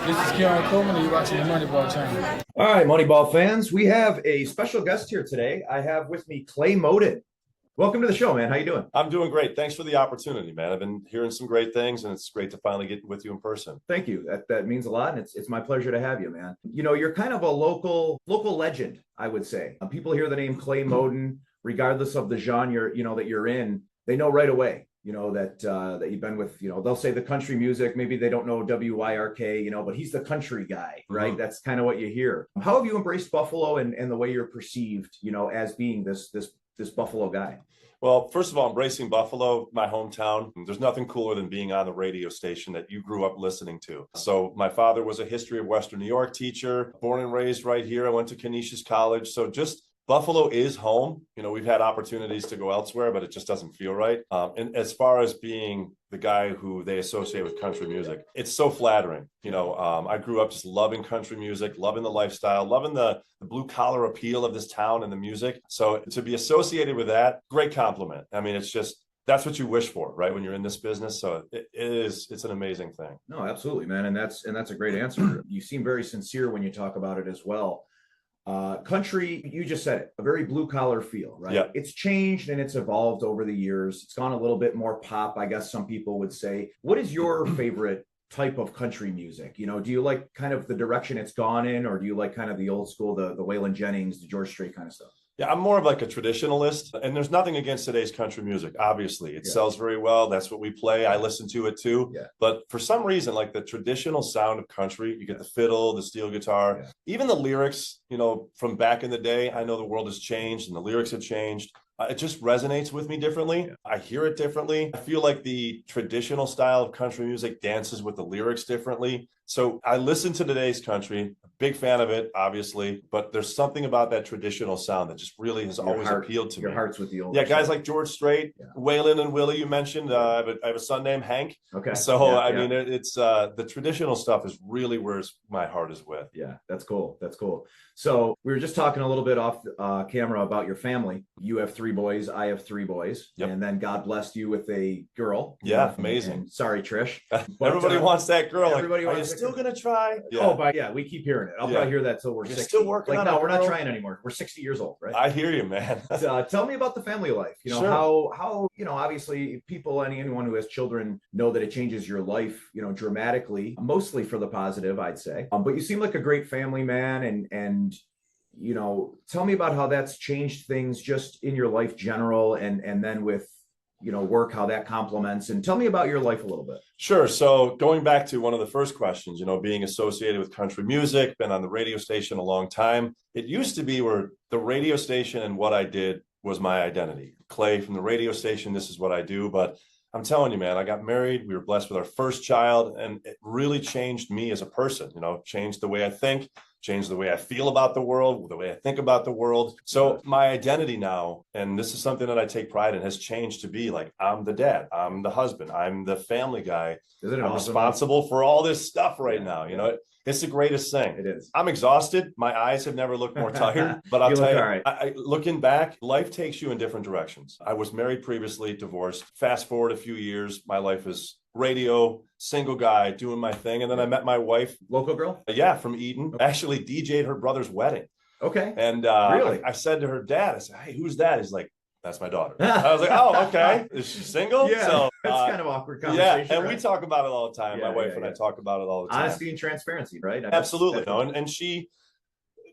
This is Kieran Coleman, and you're watching the Moneyball channel. All right, Moneyball fans, we have a special guest here today. I have with me Clay Moden. Welcome to the show, man. How you doing? I'm doing great. Thanks for the opportunity, man. I've been hearing some great things, and it's great to finally get with you in person. Thank you. That means a lot, and it's my pleasure to have you, man. You know, you're kind of a local legend, I would say. People hear the name Clay Moden, regardless of the genre, that you're in, they know right away. That you've been with, they'll say the country music. Maybe they don't know WYRK, but he's the country guy, right? Mm-hmm. That's kind of what you hear. How have you embraced Buffalo and the way you're perceived, as being this Buffalo guy? Well, first of all, embracing Buffalo, my hometown. There's nothing cooler than being on the radio station that you grew up listening to. So my father was a history of Western New York teacher, born and raised right here. I went to Canisius College. So just Buffalo is home. We've had opportunities to go elsewhere, but it just doesn't feel right. And as far as being the guy who they associate with country music, it's so flattering. I grew up just loving country music, loving the lifestyle, loving the blue collar appeal of this town and the music. So to be associated with that, great compliment. I mean, it's just, that's what you wish for, right? When you're in this business. So it's an amazing thing. No, absolutely, man. And that's a great answer. You seem very sincere when you talk about it as well. Country, you just said it, a very blue collar feel, right? Yeah. It's changed and it's evolved over the years. It's gone a little bit more pop, I guess some people would say. What is your favorite type of country music? Do you like kind of the direction it's gone in, or do you like kind of the old school, the Waylon Jennings, the George Strait kind of stuff? Yeah, I'm more of like a traditionalist, and there's nothing against today's country music. Obviously, it sells very well. That's what we play. I listen to it too. Yeah. But for some reason, like the traditional sound of country, you get the fiddle, the steel guitar, even the lyrics, from back in the day. I know the world has changed and the lyrics have changed. It just resonates with me differently. Yeah. I hear it differently. I feel like the traditional style of country music dances with the lyrics differently. So I listen to today's country, big fan of it, obviously, but there's something about that traditional sound that just really has always appealed to me. Your heart's with the old. Yeah, guys like George Strait, Waylon and Willie, you mentioned. I have a son named Hank. Okay. So, I mean, it's the traditional stuff is really where my heart is with. Yeah, that's cool. That's cool. So we were just talking a little bit off camera about your family. You have 3 boys. I have 3 boys. Yep. And then God blessed you with a girl. Yeah, amazing. And sorry, Trish. But, everybody wants that girl. Everybody wants. Are you still going to try? Yeah. Oh, but we keep hearing it. I'll probably hear that till we're 60. Still working on it. No, we're not trying anymore. We're 60 years old, right? I hear you, man. Tell me about the family life. Sure. How obviously people, anyone who has children know that it changes your life, dramatically, mostly for the positive, I'd say. But you seem like a great family man, and tell me about how that's changed things just in your life general, and then with work, how that complements, and tell me about your life a little bit. Sure. So going back to one of the first questions, being associated with country music, been on the radio station a long time. It used to be where the radio station and what I did was my identity. Clay from the radio station, this is what I do. But I'm telling you, man, I got married. We were blessed with our first child, and it really changed me as a person, changed the way I think, changed the way I feel about the world, the way I think about the world. So my identity now, and this is something that I take pride in, has changed to be like, I'm the dad, I'm the husband, I'm the family guy. Isn't it I'm awesome? Responsible for all this stuff right now. It's the greatest thing. It is. I'm exhausted. My eyes have never looked more tired, but I'll tell you, right. Looking back, life takes you in different directions. I was married previously, divorced. Fast forward a few years, my life is radio, single guy, doing my thing. And then I met my wife. Local girl? Yeah, from Eden. Actually DJ'd her brother's wedding. Okay. And really? I said to her dad, I said, hey, who's that? He's like, that's my daughter. I was like, oh, okay. Is she single? Yeah, so, it's kind of awkward conversation. Yeah, and we talk about it all the time. Yeah, my wife and I talk about it all the time. Honesty and transparency, right? Absolutely. And she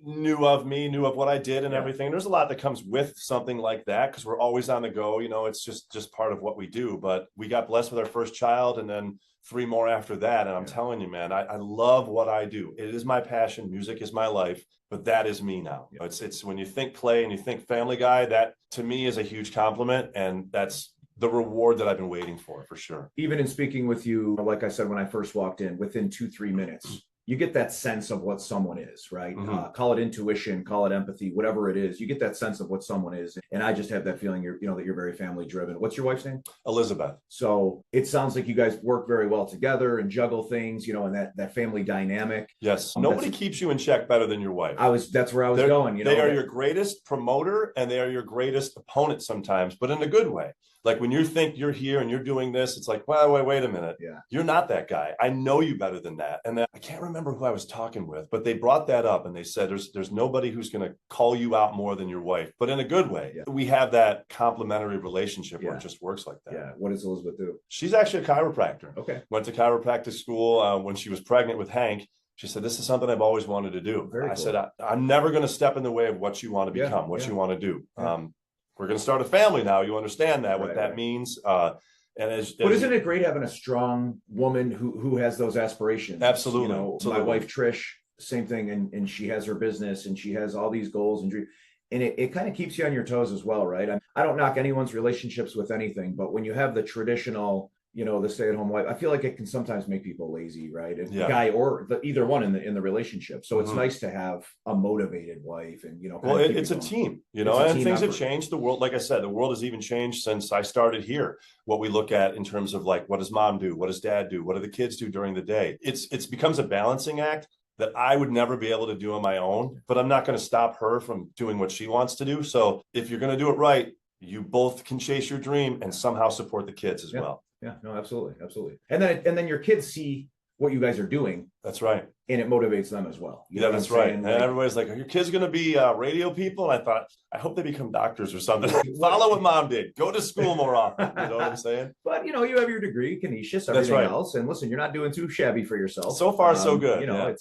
knew of me, knew of what I did and everything. There's a lot that comes with something like that because we're always on the go. It's just part of what we do. But we got blessed with our first child and then 3 more after that. And I'm telling you, man, I love what I do. It is my passion. Music is my life. But that is me now. It's when you think Clay and you think Family Guy, that to me is a huge compliment. And that's the reward that I've been waiting for sure. Even in speaking with you, like I said, when I first walked in, within 2-3 minutes, you get that sense of what someone is, right? Mm-hmm. Call it intuition, call it empathy, whatever it is. You get that sense of what someone is. And I just have that feeling that you're very family driven. What's your wife's name? Elizabeth. So it sounds like you guys work very well together and juggle things, and that family dynamic. Yes. Nobody keeps you in check better than your wife. That's where I was going. They are your greatest promoter and they are your greatest opponent sometimes, but in a good way. Like when you think you're here and you're doing this, it's like, well, wait a minute. Yeah. You're not that guy. I know you better than that. And then I can't remember who I was talking with, but they brought that up and they said, there's nobody who's going to call you out more than your wife, but in a good way. Yeah. We have that complementary relationship where Yeah. it just works like that. Yeah. What does Elizabeth do? She's actually a chiropractor. Okay. Went to chiropractic school when she was pregnant with Hank. She said, this is something I've always wanted to do. Very I cool. said, I'm never going to step in the way of what you want to become, what you want to do. Yeah. We're going to start a family now. You understand that, what Right, that right. means. But isn't it great having a strong woman who has those aspirations? Absolutely. You know, Absolutely. my wife, Trish, same thing. And she has her business and she has all these goals and dreams. And it kind of keeps you on your toes as well, right? I don't knock anyone's relationships with anything, but when you have the traditional, you know, the stay-at-home wife, I feel like it can sometimes make people lazy, right? And Yeah. guy or either one in the relationship. So it's nice to have a motivated wife, and you know, well, it's a team, you know, and things have changed. The world, like I said, the world has even changed since I started here. What we look at in terms of like, what does mom do? What does dad do? What do the kids do during the day? It's becomes a balancing act that I would never be able to do on my own, but I'm not going to stop her from doing what she wants to do. So if you're going to do it right, you both can chase your dream and somehow support the kids as well. Yeah, no, absolutely. Absolutely. And then your kids see what you guys are doing. That's right. And it motivates them as well. You Yeah, know that's what I'm right. saying? And everybody's like, are your kids going to be radio people? And I thought, I hope they become doctors or something. Follow what mom did. Go to school more often. You know what I'm saying? But, you know, you have your degree, Canisius, That's everything right. else. And listen, you're not doing too shabby for yourself. So far, so good. You know,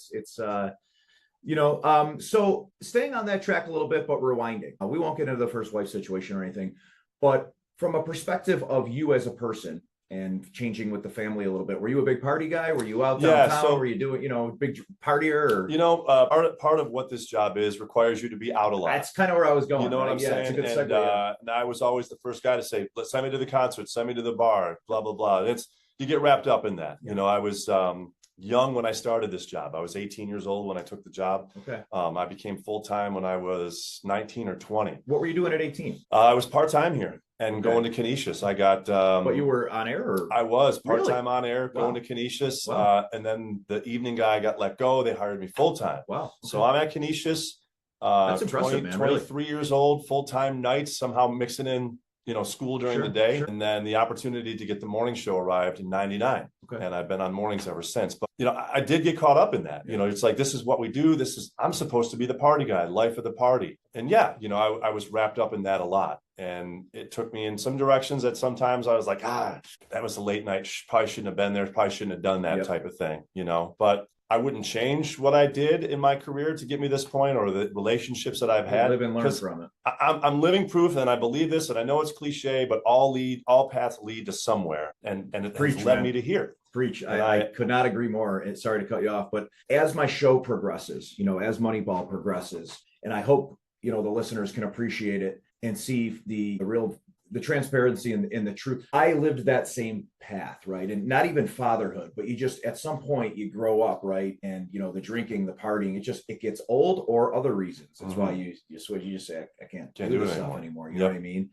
Yeah. So staying on that track a little bit, but rewinding. We won't get into the first wife situation or anything. But from a perspective of you as a person, and changing with the family a little bit. Were you a big party guy? Were you out downtown? Yeah, so, were you doing, you know, big partier? Or? You know, part of what this job is requires you to be out a lot. That's kind of where I was going. You know what I'm saying? It's a good and, segue. and I was always the first guy to say, "Let's send me to the concert, send me to the bar, blah blah blah." You get wrapped up in that. You know, I was young when I started this job. I was 18 years old when I took the job. Okay. I became full time when I was 19 or 20. What were you doing at 18? I was part time here. And going to Canisius, I got. But you were on air, or I was part time really? on air, going Wow. to Canisius, Wow. and then the evening guy got let go. They hired me full time. Wow. Okay. So I'm at Canisius. That's impressive, man. 23 years old, full time nights, somehow mixing in, you know, school during the day, Sure. and then the opportunity to get the morning show arrived in '99. Okay. And I've been on mornings ever since. But you know, I did get caught up in that. You know, it's like, this is what we do. I'm supposed to be the party guy, life of the party. And yeah, you know, I was wrapped up in that a lot. And it took me in some directions that sometimes I was like, that was a late night. Probably shouldn't have been there. Probably shouldn't have done that type of thing, you know. But I wouldn't change what I did in my career to get me this point, or the relationships that I've had. Live and learn from it. I'm living proof, and I believe this, and I know it's cliche, but all paths lead to somewhere, and it has led me to here. Preach. I could not agree more. And sorry to cut you off, but as my show progresses, you know, as Moneyball progresses, and I hope, you know, the listeners can appreciate it and see the transparency and the truth. I lived that same path, right? And not even fatherhood, but you just, at some point you grow up, right? And, you know, the drinking, the partying, it gets old, or other reasons. That's why you switch. You just say, I can't do this stuff anymore. You know what I mean?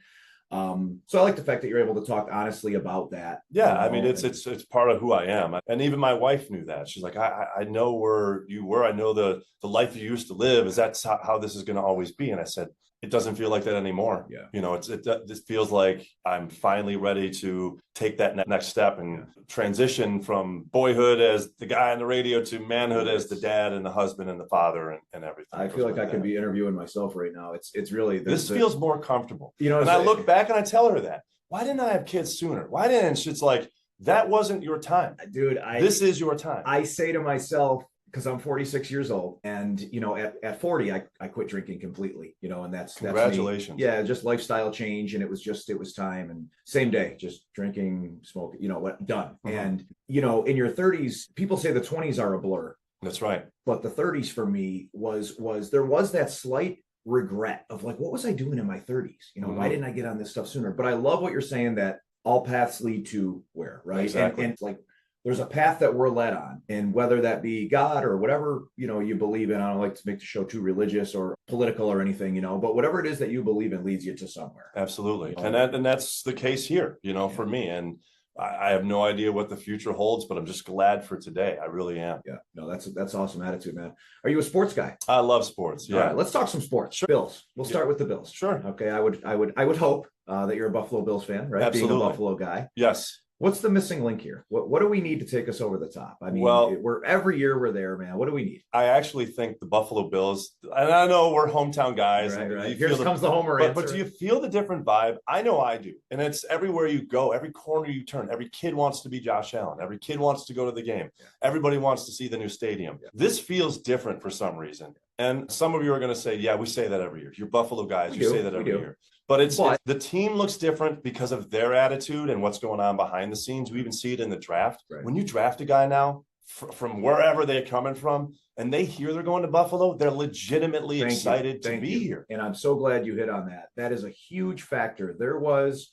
So I like the fact that you're able to talk honestly about that. Yeah, you know, I mean, it's part of who I am, and even my wife knew that. She's like, I know where you were. I know the life you used to live. Is that how this is going to always be? And I said, it doesn't feel like that anymore. Yeah. You know, it feels like I'm finally ready to take that next step and transition from boyhood as the guy on the radio to manhood as the dad and the husband and the father and everything. I feel like I could be interviewing myself right now. It's really this feels more comfortable. You know, and I look back and I tell her that. Why didn't I have kids sooner? Why didn't? It's like, that wasn't your time, dude. This is your time. I say to myself, because I'm 46 years old, and you know, at 40, I quit drinking completely. You know, and that's congratulations. Me. Yeah, just lifestyle change, and it was time, and same day, just drinking, smoking. You know what? Done. And you know, in your 30s, people say the 20s are a blur. That's right. But the 30s for me was there was that slight regret of like, what was I doing in my 30s? You know, why didn't I get on this stuff sooner? But I love what you're saying, that all paths lead to where, right? Exactly. And like, there's a path that we're led on, and whether that be God or whatever, you know, you believe in. I don't like to make the show too religious or political or anything, you know, but whatever it is that you believe in leads you to somewhere. Absolutely. And that's the case here, you know, for me. And I have no idea what the future holds, but I'm just glad for today. I really am. Yeah, no, that's awesome attitude, man. Are you a sports guy? I love sports. Yeah. All right, let's talk some sports. Sure. Bills. We'll start with the Bills. Sure. Okay. I would hope that you're a Buffalo Bills fan, right? Absolutely. Being a Buffalo guy. Yes. What's the missing link here? What do we need to take us over the top? I mean, Well, we're every year we're there, man. What do we need? I actually think the Buffalo Bills, and I know we're hometown guys. Right, and right. you Here feel comes the homer answer. but do you feel the different vibe? I know I do. And it's everywhere you go, every corner you turn, every kid wants to be Josh Allen. Every kid wants to go to the game. Yeah. Everybody wants to see the new stadium. Yeah. This feels different for some reason. And some of you are going to say, yeah, we say that every year. You're Buffalo guys. You say that every year. But it's the team looks different because of their attitude and what's going on behind the scenes. We even see it in the draft. Right. When you draft a guy now from wherever they're coming from and they hear they're going to Buffalo, they're legitimately excited to be here. And I'm so glad you hit on that. That is a huge factor. There was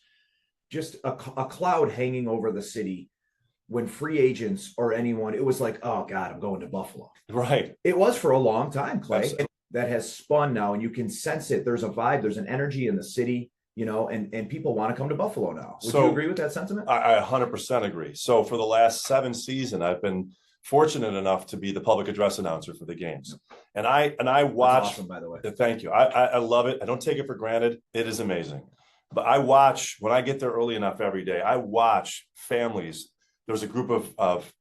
just a cloud hanging over the city when free agents or anyone, it was like, oh God, I'm going to Buffalo. Right. It was for a long time, Clay. Absolutely. That has spun now, and you can sense it. There's a vibe, there's an energy in the city, and people want to come to Buffalo now. Would you agree with that sentiment? I 100% agree. So for the last 7 seasons, I've been fortunate enough to be the public address announcer for the games. And I watch. That's awesome, by the way. Thank you. I love it. I don't take it for granted. It is amazing. But I watch, when I get there early enough every day, I watch families. There's a group of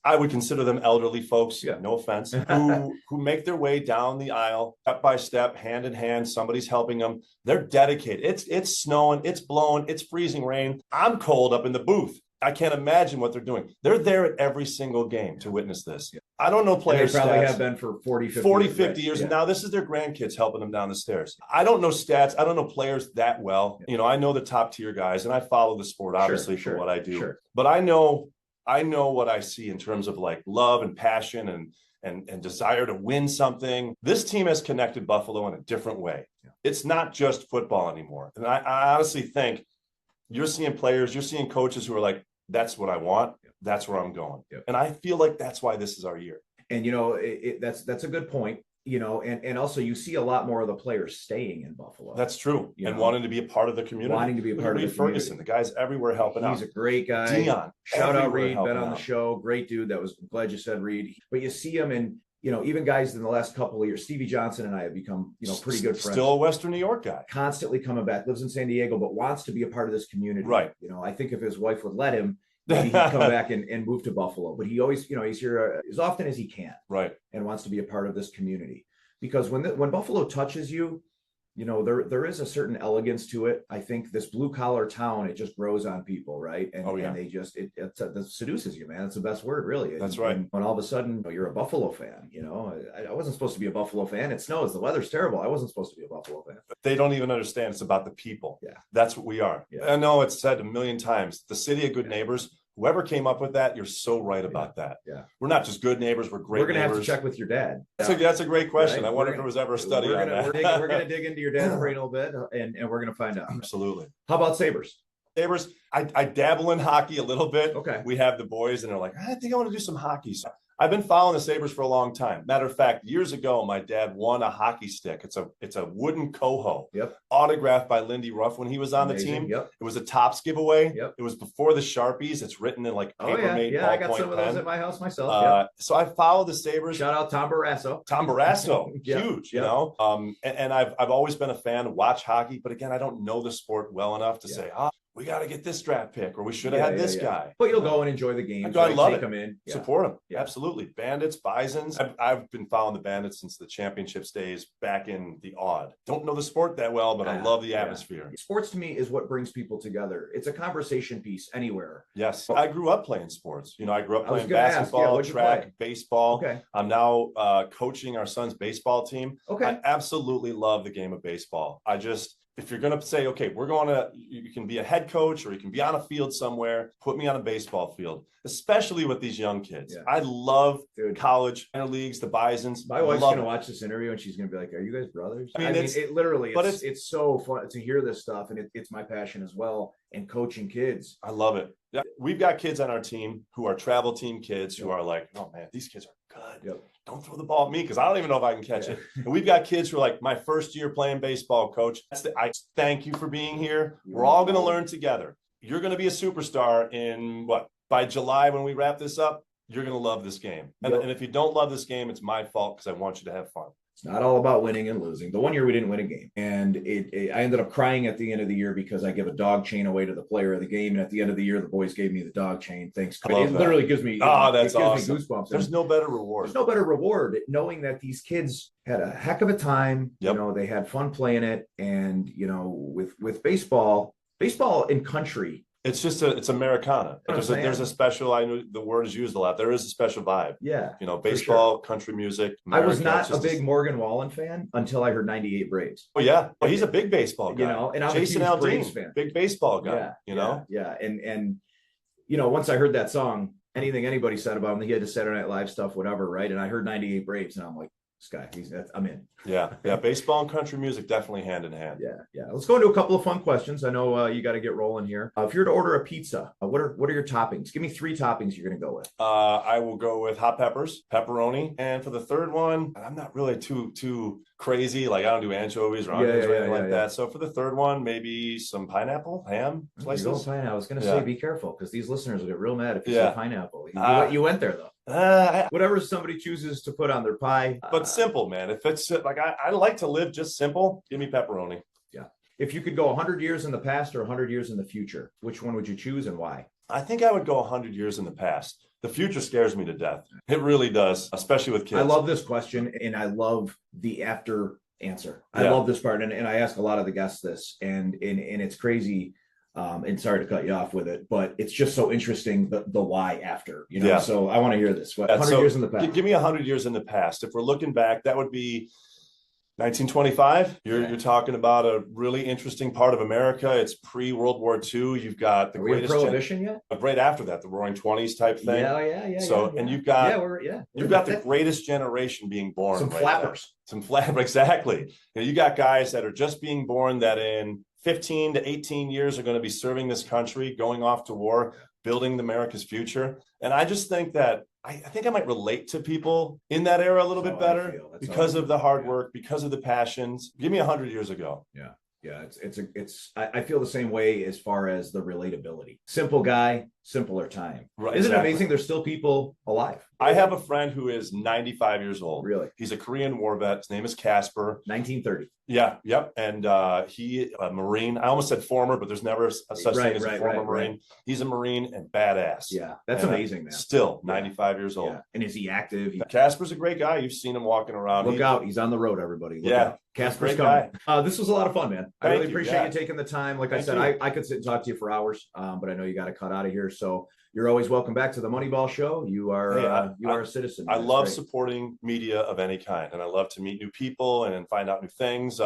I would consider them elderly folks, no offense, who make their way down the aisle step by step, hand in hand. Somebody's helping them. They're dedicated. It's snowing, it's blowing, it's freezing rain. I'm cold up in the booth. I can't imagine what they're doing. They're there at every single game to witness this. I don't know players. And they probably stats. have been for 50 years. Yeah. And now this is their grandkids helping them down the stairs. I don't know stats. I don't know players that well. Yeah. I know the top tier guys and I follow the sport obviously for what I do. Sure. But I know what I see in terms of like love and passion and desire to win something. This team has connected Buffalo in a different way. Yeah. It's not just football anymore. And I honestly think you're seeing players, you're seeing coaches who are like, that's what I want. Yeah. That's where I'm going. Yeah. And I feel like that's why this is our year. And, that's a good point. And also you see a lot more of the players staying in Buffalo. That's true. And wanting to be a part of the community. Wanting to be a part of the Ferguson, community. the guy's everywhere helping out. He's a great guy. Dion. Shout out Reed, been on the show. Great dude. I'm glad you said Reed. But you see him in, even guys in the last couple of years, Stevie Johnson and I have become, pretty good friends. Still a Western New York guy. Constantly coming back, lives in San Diego, but wants to be a part of this community. Right. I think if his wife would let him, maybe he'd come back and move to Buffalo. But he always, he's here as often as he can. Right. And wants to be a part of this community. Because when Buffalo touches you, there is a certain elegance to it. I think this blue collar town, it just grows on people, right? And, and they just it seduces you, man. It's the best word, really. That's right. And when all of a sudden you're a Buffalo fan, I wasn't supposed to be a Buffalo fan. It snows, the weather's terrible. I wasn't supposed to be a Buffalo fan. They don't even understand it's about the people. Yeah, that's what we are. Yeah. I know it's said a million times. The city of good neighbors. Whoever came up with that, you're so right about that. Yeah. We're not just good neighbors, we're great neighbors. We're going to have to check with your dad. That's a great question. Right? I wonder if there was ever a study on that. We're going to dig into your dad's brain a little bit, and we're going to find out. Absolutely. How about Sabres? Sabres, I dabble in hockey a little bit. Okay. We have the boys, and they're like, I think I want to do some hockey. So I've been following the Sabres for a long time. Matter of fact, years ago, my dad won a hockey stick. It's a wooden coho, autographed by Lindy Ruff when he was on the team. Yep. It was a Topps giveaway. Yep. It was before the Sharpies. It's written in like paper-made ballpoint I got some of those at my house myself. So I follow the Sabres. Shout out Tom Barrasso. Tom Barrasso, huge, you know. And I've always been a fan, watch hockey, but again, I don't know the sport well enough to say, we got to get this draft pick, or we should have had this guy. But you'll go and enjoy the games. I love Take it. Them in. Support them. Yeah. Absolutely. Bandits, Bisons. I've been following the Bandits since the championships days back in the odd. Don't know the sport that well, but I love the atmosphere. Sports to me is what brings people together. It's a conversation piece anywhere. Yes. I grew up playing sports. I grew up playing basketball, track, baseball. Okay. I'm now coaching our son's baseball team. Okay. I absolutely love the game of baseball. If you're going to say, okay, you can be a head coach or you can be on a field somewhere, put me on a baseball field, especially with these young kids. Yeah. I love college, minor leagues, the Bisons. My wife's going to watch this interview and she's going to be like, are you guys brothers? I mean, it literally, it's so fun to hear this stuff. And it's my passion as well. And coaching kids. I love it. Yeah. We've got kids on our team who are travel team kids who are like, oh man, these kids are good. Yep. Don't throw the ball at me because I don't even know if I can catch it. And we've got kids who are like, my first year playing baseball, coach. I thank you for being here. We're all going to learn together. you're going to be a superstar in by July when we wrap this up. You're going to love this game. And if you don't love this game, it's my fault because I want you to have fun. It's not all about winning and losing. The one year we didn't win a game, and I ended up crying at the end of the year because I give a dog chain away to the player of the game, and at the end of the year, the boys gave me the dog chain. Thanks. It literally gives me that's awesome. Me goosebumps. There's no better reward. There's no better reward knowing that these kids had a heck of a time. Yep. You know, they had fun playing it, and you know, with baseball in country. It's just it's Americana. There's a special, I know the word is used a lot. There is a special vibe. Yeah. You know, baseball, country music. I was not a big Morgan Wallen fan until I heard 98 Braves. Oh yeah. Well, he's a big baseball guy. You know, and I'm Jason a huge Aldean, Braves fan. Big baseball guy. Yeah, you know? Yeah. And you know, once I heard that song, anything anybody said about him, he had the Saturday Night Live stuff, whatever, right? And I heard 98 Braves and I'm like, this guy, I'm in. Yeah. Baseball and country music definitely hand in hand. Yeah. Let's go into a couple of fun questions. I know you got to get rolling here. If you're to order a pizza, what are your toppings? Give me 3 toppings you're going to go with. I will go with hot peppers, pepperoni, and for the third one, I'm not really too crazy. Like I don't do anchovies or onions or anything like that. So for the third one, maybe some pineapple, ham slices. I was going to say, be careful because these listeners will get real mad if you say pineapple. You went there though. Whatever somebody chooses to put on their pie. But simple, man. If it's like I like to live just simple, give me pepperoni. Yeah. If you could go 100 years in the past or 100 years in the future, which one would you choose and why? I think I would go 100 years in the past. The future scares me to death. It really does, especially with kids. I love this question and I love the after answer. I love this part. And I ask a lot of the guests this and it's crazy. And sorry to cut you off with it, but it's just so interesting the why after, you know. So I want to hear this. 100 years in the past. Give me 100 years in the past. If we're looking back, that would be 1925. You're talking about a really interesting part of America. It's pre-World War II. You've got the greatest Prohibition yet? Right after that, the Roaring Twenties type thing. Yeah. So and you've got the greatest generation being born. Some flappers. Exactly. You got guys that are just being born that in 15 to 18 years are going to be serving this country, going off to war, building America's future. And I just think that I think I might relate to people in that era a little bit better because of the hard work, because of the passions. Give me 100 years ago. Yeah. I feel the same way as far as the relatability. Simple guy, simpler time. Right, Isn't it amazing? There's still people alive. I have a friend who is 95 years old. Really? He's a Korean war vet. His name is Casper. 1930. Yeah. Yep. And he a Marine. I almost said former, but there's never a such thing as a former Marine. Right. He's a Marine and badass. Yeah. That's amazing, man. Still 95 years old. Yeah. And is he active? Casper's a great guy. You've seen him walking around. Look out. He's on the road, everybody. Look out. Casper's coming. This was a lot of fun, man. I really appreciate you taking the time. Like I said, I could sit and talk to you for hours, but I know you got to cut out of here. So you're always welcome back to the Moneyball Show. You are a citizen. I love supporting media of any kind, and I love to meet new people and find out new things.